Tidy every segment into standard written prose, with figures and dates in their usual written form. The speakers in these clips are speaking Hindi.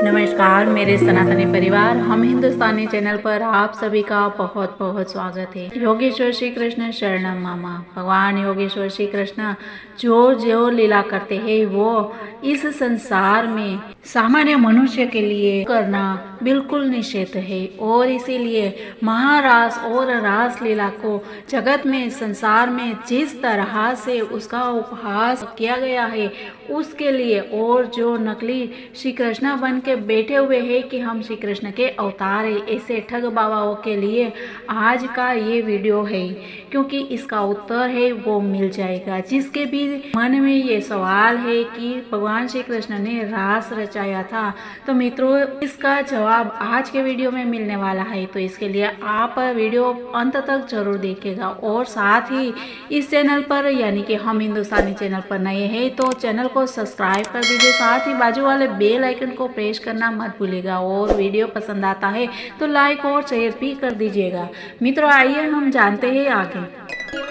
नमस्कार मेरे सनातनी परिवार, हम हिंदुस्तानी चैनल पर आप सभी का बहुत बहुत स्वागत है। योगेश्वर श्री कृष्ण शरणम मामा। भगवान योगेश्वर श्री कृष्ण जो जो लीला करते हैं वो इस संसार में सामान्य मनुष्य के लिए करना बिल्कुल निषेध है, और इसीलिए महारास और रास लीला को जगत में संसार में जिस तरह से उसका उपहास किया गया है उसके लिए, और जो नकली श्री कृष्ण बन के बैठे हुए हैं कि हम श्री कृष्ण के अवतार है, ऐसे ठग बाबाओं के लिए आज का ये वीडियो है, क्योंकि इसका उत्तर है वो मिल जाएगा। जिसके भी मन में ये सवाल है कि भगवान श्री कृष्ण ने रास रचाया था, तो मित्रों इसका जवाब आज के वीडियो में मिलने वाला है। तो इसके लिए आप वीडियो अंत तक जरूर देखिएगा, और साथ ही इस चैनल पर यानी कि हम हिंदुस्तानी चैनल पर नए हैं तो चैनल को सब्सक्राइब कर दीजिए, साथ ही बाजू वाले बेल आइकन को प्रेस करना मत भूलिएगा, और वीडियो पसंद आता है तो लाइक और शेयर भी कर दीजिएगा। मित्रों आइए हम जानते हैं आगे।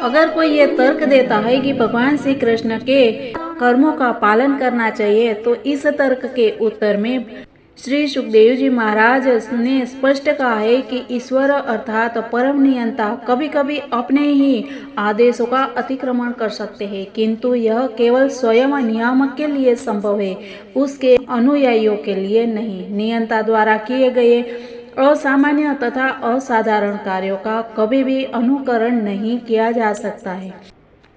अगर कोई ये तर्क देता है कि भगवान श्री कृष्ण के कर्मों का पालन करना चाहिए, तो इस तर्क के उत्तर में श्री सुखदेव जी महाराज ने स्पष्ट कहा है कि ईश्वर अर्थात परम नियंता कभी कभी अपने ही आदेशों का अतिक्रमण कर सकते हैं, किंतु यह केवल स्वयं नियामक के लिए संभव है, उसके अनुयायियों के लिए नहीं। नियंता द्वारा किए गए असामान्य तथा असाधारण कार्यों का कभी भी अनुकरण नहीं किया जा सकता है।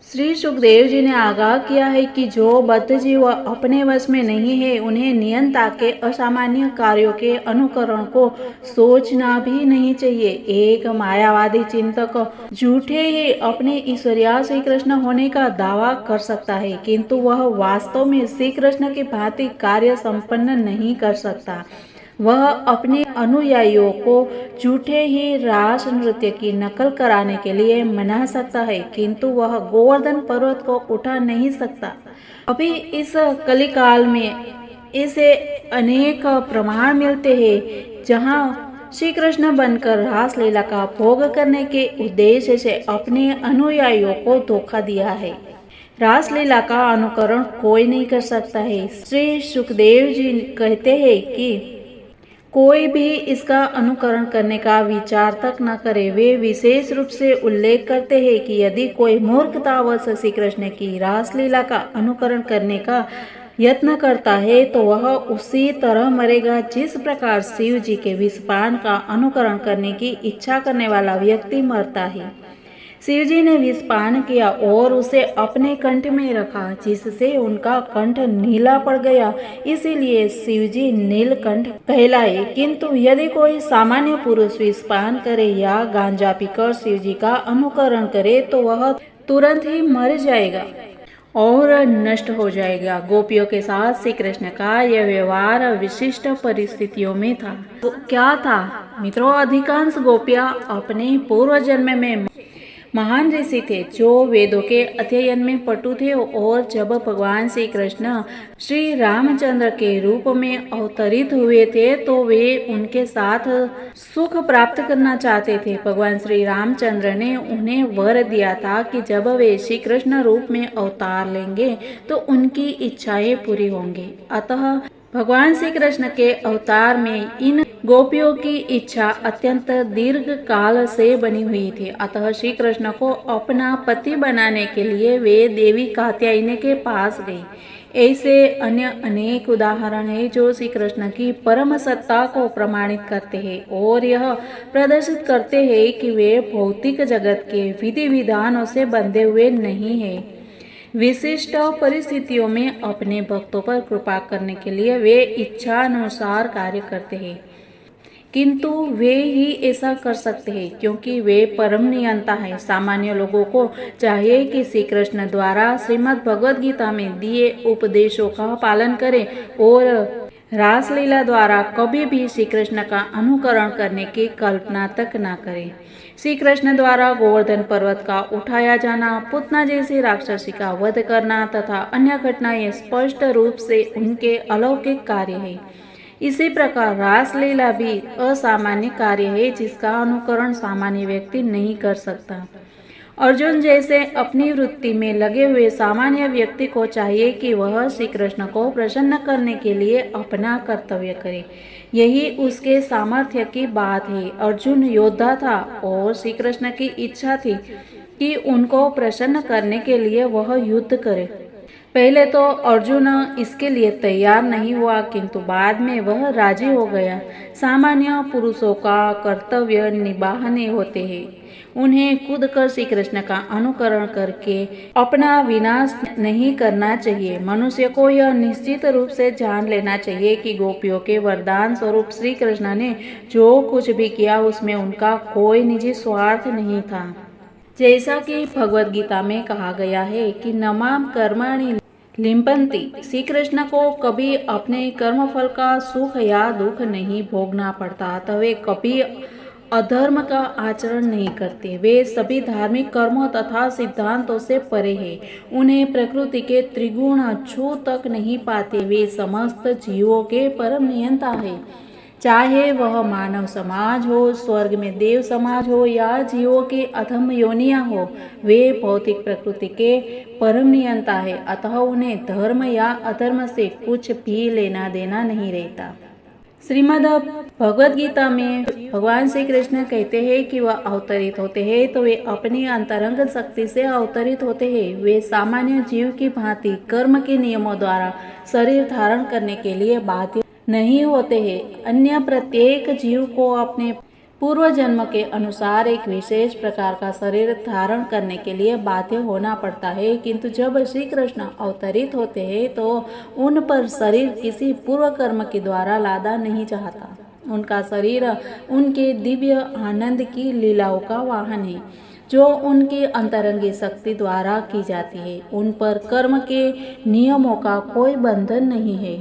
श्री सुखदेव जी ने आगाह किया है कि जो बद्ध जीव अपने वश में नहीं है उन्हें नियंता के असामान्य कार्यों के अनुकरण को सोचना भी नहीं चाहिए। एक मायावादी चिंतक झूठे ही अपने ईश्वरीय श्री कृष्ण होने का दावा कर सकता है, किंतु वह वास्तव में श्री कृष्ण की भांति कार्य संपन्न नहीं कर सकता। वह अपने अनुयायियों को झूठे ही रास नृत्य की नकल कराने के लिए मना सकता है, किंतु वह गोवर्धन पर्वत को उठा नहीं सकता। अभी इस कलिकाल में ऐसे अनेक प्रमाण मिलते हैं जहां श्री कृष्ण बनकर रास लीला का भोग करने के उद्देश्य से अपने अनुयायियों को धोखा दिया है। रास लीला का अनुकरण कोई नहीं कर सकता है। श्री सुखदेव जी कहते हैं कि कोई भी इसका अनुकरण करने का विचार तक न करे। वे विशेष रूप से उल्लेख करते हैं कि यदि कोई मूर्खतावश श्री कृष्ण की रास लीला का अनुकरण करने का यत्न करता है तो वह उसी तरह मरेगा जिस प्रकार शिव जी के विषपान का अनुकरण करने की इच्छा करने वाला व्यक्ति मरता है। शिव जी ने विषपान किया और उसे अपने कंठ में रखा, जिससे उनका कंठ नीला पड़ गया, इसीलिए शिव जी नीलकंठ कहलाए। किंतु यदि कोई सामान्य पुरुष विषपान करे या गांजा पीकर शिव जी का अनुकरण करे तो वह तुरंत ही मर जाएगा और नष्ट हो जाएगा। गोपियों के साथ श्री कृष्ण का यह व्यवहार विशिष्ट परिस्थितियों में था। तो क्या था मित्रों? अधिकांश गोपियां अपने पूर्व जन्म में महान ऋषि थे जो वेदों के अध्ययन में पटु थे, और जब भगवान श्री कृष्ण श्री रामचंद्र के रूप में अवतरित हुए थे तो वे उनके साथ सुख प्राप्त करना चाहते थे। भगवान श्री रामचंद्र ने उन्हें वर दिया था कि जब वे श्री कृष्ण रूप में अवतार लेंगे तो उनकी इच्छाएं पूरी होंगी। अतः भगवान श्री कृष्ण के अवतार में इन गोपियों की इच्छा अत्यंत दीर्घ काल से बनी हुई थी। अतः श्री कृष्ण को अपना पति बनाने के लिए वे देवी कात्यायनी के पास गए। ऐसे अन्य अनेक उदाहरण हैं जो श्री कृष्ण की परम सत्ता को प्रमाणित करते हैं और यह प्रदर्शित करते हैं कि वे भौतिक जगत के विधि विधानों से बंधे हुए नहीं हैं। विशिष्ट परिस्थितियों में अपने भक्तों पर कृपा करने के लिए वे इच्छा अनुसार कार्य करते हैं, किंतु वे ही ऐसा कर सकते हैं क्योंकि वे परम नियंता हैं। सामान्य लोगों को चाहिए कि श्री कृष्ण द्वारा श्रीमद् भगवद गीता में दिए उपदेशों का पालन करें और रासलीला द्वारा कभी भी श्री कृष्ण का अनुकरण करने की कल्पना तक न करें। श्री कृष्ण द्वारा गोवर्धन पर्वत का उठाया जाना, पुतना जैसी राक्षसी का वध करना तथा अन्य घटनाएं स्पष्ट रूप से उनके अलौकिक कार्य है। इसी प्रकार रासलीला भी असामान्य कार्य है जिसका अनुकरण सामान्य व्यक्ति नहीं कर सकता। अर्जुन जैसे अपनी वृत्ति में लगे हुए सामान्य व्यक्ति को चाहिए कि वह श्री कृष्ण को प्रसन्न करने के लिए अपना कर्तव्य करे। यही उसके सामर्थ्य की बात है। अर्जुन योद्धा था और श्री कृष्ण की इच्छा थी कि उनको प्रसन्न करने के लिए वह युद्ध करे। पहले तो अर्जुन इसके लिए तैयार नहीं हुआ, किंतु बाद में वह राजी हो गया। सामान्य पुरुषों का कर्तव्य निभाने होते हैं। उन्हें कूद कर श्री कृष्ण का अनुकरण करके अपना विनाश नहीं करना चाहिए। मनुष्य को यह निश्चित रूप से जान लेना चाहिए कि गोपियों के वरदान स्वरूप श्री कृष्ण ने जो कुछ भी किया उसमें उनका कोई निजी स्वार्थ नहीं था। जैसा कि भगवद गीता में कहा गया है कि नमाम कर्माणि लिम्पन्ति, श्री कृष्ण को कभी अपने कर्मफल का सुख या दुख नहीं भोगना पड़ता, तो वे कभी अधर्म का आचरण नहीं करते। वे सभी धार्मिक कर्मों तथा सिद्धांतों से परे हैं। उन्हें प्रकृति के त्रिगुण छू तक नहीं पाते। वे समस्त जीवों के परम नियंता है। चाहे वह मानव समाज हो, स्वर्ग में देव समाज हो या जीवों के अधम योनियां हो, वे भौतिक प्रकृति के परम नियंता है। अतः उन्हें धर्म या अधर्म से कुछ भी लेना देना नहीं रहता। श्रीमद् भगवद गीता में भगवान श्री कृष्ण कहते हैं कि वह अवतरित होते हैं तो वे अपनी अंतरंग शक्ति से अवतरित होते हैं। वे सामान्य जीव की भांति कर्म के नियमों द्वारा शरीर धारण करने के लिए बाध्य नहीं होते हैं। अन्य प्रत्येक जीव को अपने पूर्व जन्म के अनुसार एक विशेष प्रकार का शरीर धारण करने के लिए बाध्य होना पड़ता है, किंतु जब श्री कृष्ण अवतरित होते हैं तो उन पर शरीर किसी पूर्व कर्म के द्वारा लादा नहीं चाहता। उनका शरीर उनके दिव्य आनंद की लीलाओं का वाहन है, जो उनकी अंतरंगी शक्ति द्वारा की जाती है। उन पर कर्म के नियमों का कोई बंधन नहीं है।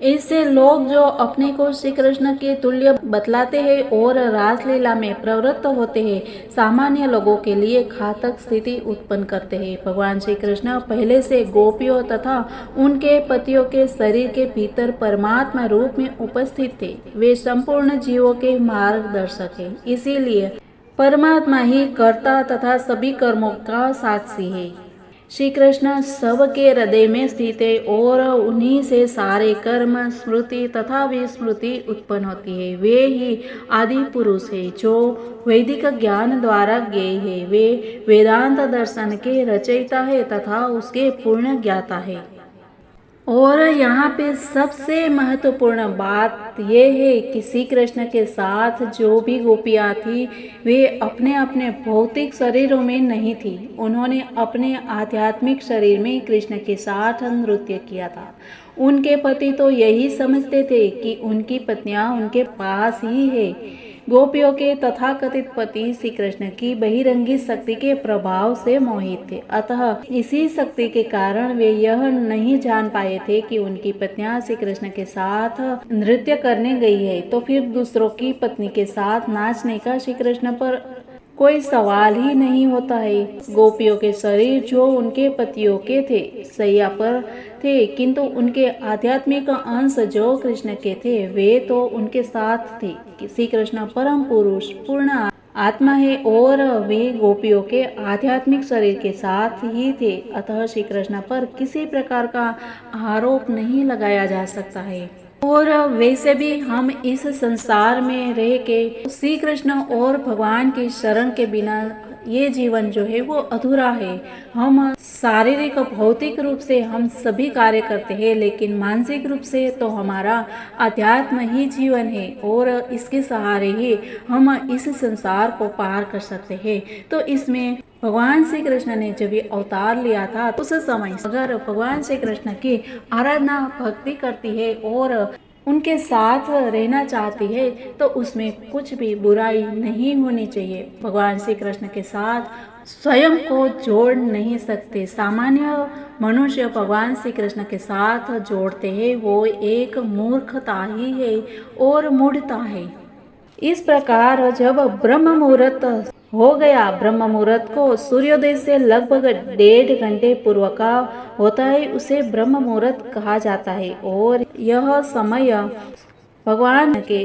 इससे लोग जो अपने को श्री कृष्ण के तुल्य बतलाते हैं और रासलीला में प्रवृत्त होते हैं, सामान्य लोगों के लिए घातक स्थिति उत्पन्न करते हैं। भगवान श्री कृष्ण पहले से गोपियों तथा उनके पतियों के शरीर के भीतर परमात्मा रूप में उपस्थित थे। वे संपूर्ण जीवों के मार्गदर्शक हैं। इसीलिए परमात्मा ही कर्ता तथा सभी कर्मों का साक्षी है। श्री कृष्ण सबके हृदय में स्थित है और उन्हीं से सारे कर्म, स्मृति तथा विस्मृति उत्पन्न होती है। वे ही आदि पुरुष है जो वैदिक ज्ञान द्वारा ज्ञेय है। वे वेदांत दर्शन के रचयिता है तथा उसके पूर्ण ज्ञाता है। और यहाँ पे सबसे महत्वपूर्ण बात यह है कि श्री कृष्ण के साथ जो भी गोपियाँ थी वे अपने अपने भौतिक शरीरों में नहीं थी। उन्होंने अपने आध्यात्मिक शरीर में कृष्ण के साथ नृत्य किया था। उनके पति तो यही समझते थे कि उनकी पत्नियां उनके पास ही है। गोपियों के तथाकथित पति श्री कृष्ण की बहिरंगी शक्ति के प्रभाव से मोहित थे। अतः इसी शक्ति के कारण वे यह नहीं जान पाए थे कि उनकी पत्नियां श्री कृष्ण के साथ नृत्य करने गई है, तो फिर दूसरों की पत्नी के साथ नाचने का श्री कृष्ण पर कोई सवाल ही नहीं होता है। गोपियों के शरीर जो उनके पतियों के थे सैया पर थे, किंतु उनके आध्यात्मिक अंश जो कृष्ण के थे वे तो उनके साथ थे। श्री कृष्ण परम पुरुष पूर्ण आत्मा है और वे गोपियों के आध्यात्मिक शरीर के साथ ही थे। अतः श्री कृष्ण पर किसी प्रकार का आरोप नहीं लगाया जा सकता है। और वैसे भी हम इस संसार में रह के श्री कृष्ण और भगवान की शरण के बिना ये जीवन जो है वो अधूरा है। हम शारीरिक भौतिक रूप से हम सभी कार्य करते हैं, लेकिन मानसिक रूप से तो हमारा अध्यात्म ही जीवन है और इसके सहारे ही हम इस संसार को पार कर सकते हैं। तो इसमें भगवान श्री कृष्ण ने जब ये अवतार लिया था उस समय अगर भगवान श्री कृष्ण की आराधना भक्ति करती है और उनके साथ रहना चाहती है तो उसमें कुछ भी बुराई नहीं होनी चाहिए। भगवान श्री कृष्ण के साथ स्वयं को जोड़ नहीं सकते। सामान्य मनुष्य भगवान श्री कृष्ण के साथ जोड़ते हैं वो एक मूर्खता ही है और मूढ़ता है। इस प्रकार जब ब्रह्म मुहूर्त हो गया, ब्रह्म मुहूर्त को सूर्योदय से लगभग 1.5 घंटे पूर्व का होता है, उसे ब्रह्म मुहूर्त कहा जाता है। और यह समय भगवान के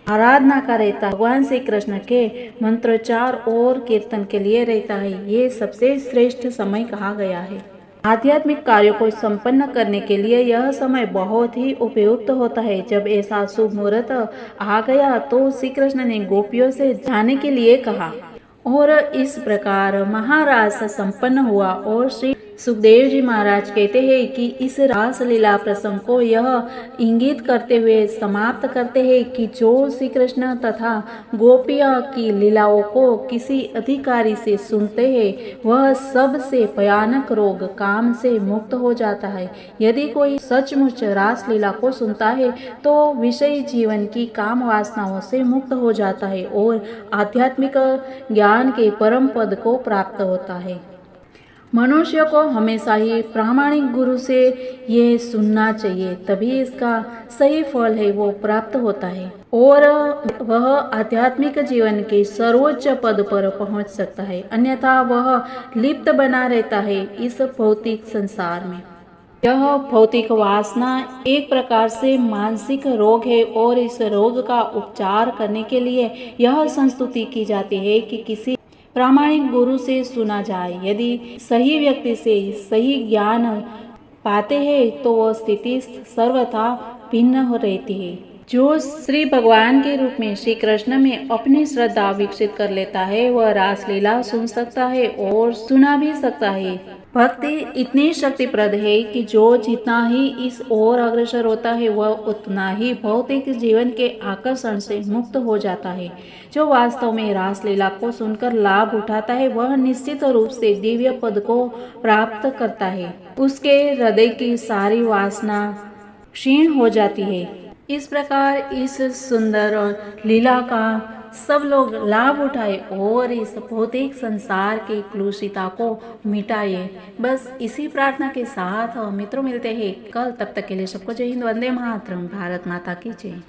आराधना का रहता, भगवान श्री कृष्ण के मंत्रोच्चार और कीर्तन के लिए रहता है। ये सबसे श्रेष्ठ समय कहा गया है। आध्यात्मिक कार्यों को संपन्न करने के लिए यह समय बहुत ही उपयुक्त होता है। जब ऐसा शुभ मुहूर्त आ गया तो श्री कृष्ण ने गोपियों से जाने के लिए कहा और इस प्रकार महारास संपन्न हुआ। और श्री सुखदेव जी महाराज कहते हैं कि इस रास लीला प्रसंग को यह इंगित करते हुए समाप्त करते हैं कि जो श्री कृष्ण तथा गोपियों की लीलाओं को किसी अधिकारी से सुनते हैं वह सबसे भयानक रोग काम से मुक्त हो जाता है। यदि कोई सचमुच रास लीला को सुनता है तो विषयी जीवन की काम वासनाओं से मुक्त हो जाता है और आध्यात्मिक ज्ञान के परम पद को प्राप्त होता है। मनुष्य को हमेशा ही प्रामाणिक गुरु से ये सुनना चाहिए, तभी इसका सही फल है वो प्राप्त होता है और वह आध्यात्मिक जीवन के सर्वोच्च पद पर पहुंच सकता है, अन्यथा वह लिप्त बना रहता है इस भौतिक संसार में। यह भौतिक वासना एक प्रकार से मानसिक रोग है और इस रोग का उपचार करने के लिए यह संस्तुति की जाती है कि किसी प्रामाणिक गुरु से सुना जाए। यदि सही व्यक्ति से सही ज्ञान पाते हैं तो वह स्थिति सर्वथा भिन्न हो रहती है। जो श्री भगवान के रूप में श्री कृष्ण में अपनी श्रद्धा विकसित कर लेता है वह रासलीला सुन सकता है और सुना भी सकता है। भक्ति इतनी शक्तिप्रद है कि जो जितना ही इस ओर अग्रसर होता है वह उतना ही भौतिक जीवन के आकर्षण से मुक्त हो जाता है। जो वास्तव में रासलीला को सुनकर लाभ उठाता है वह निश्चित रूप से दिव्य पद को प्राप्त करता है। उसके हृदय की सारी वासना क्षीण हो जाती है। इस प्रकार इस सुंदर लीला का सब लोग लाभ उठाए और इस भौतिक संसार की कलुषिता को मिटाए। बस इसी प्रार्थना के साथ मित्रों मिलते हैं कल। तब तक के लिए सबको जय हिंद, वंदे मातरम। भारत माता की जय।